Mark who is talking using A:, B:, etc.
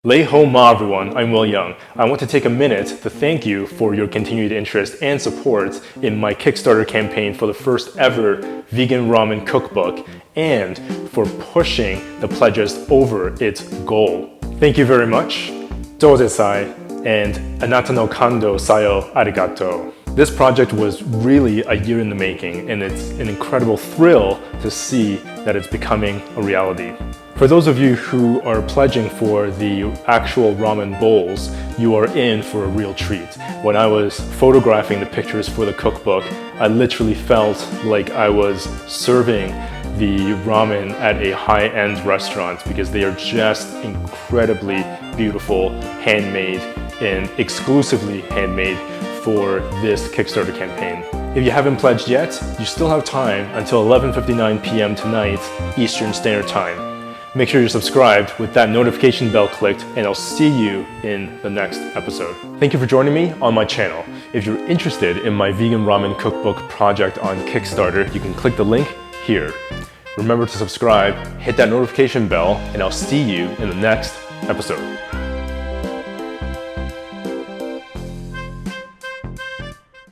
A: Lei ho ma everyone, I'm Will Young. I want to take a minute to thank you for your continued interest and support in my Kickstarter campaign for the first ever Vegan Ramen Cookbook and for pushing the pledges over its goal. Thank you very much. Dōdesai and anata no kando sayo arigato. This project was really a year in the making, and it's an incredible thrill to see that it's becoming a reality. For those of you who are pledging for the actual ramen bowls, you are in for a real treat. When I was photographing the pictures for the cookbook, I literally felt like I was serving the ramen at a high-end restaurant because they are just incredibly beautiful, handmade, and exclusively handmade for this Kickstarter campaign. If you haven't pledged yet, you still have time until 11:59 p.m. tonight, Eastern Standard Time. Make sure you're subscribed with that notification bell clicked, and I'll see you in the next episode. Thank you for joining me on my channel. If you're interested in my Vegan Ramen Cookbook project on Kickstarter, you can click the link here. Remember to subscribe, hit that notification bell, and I'll see you in the next episode.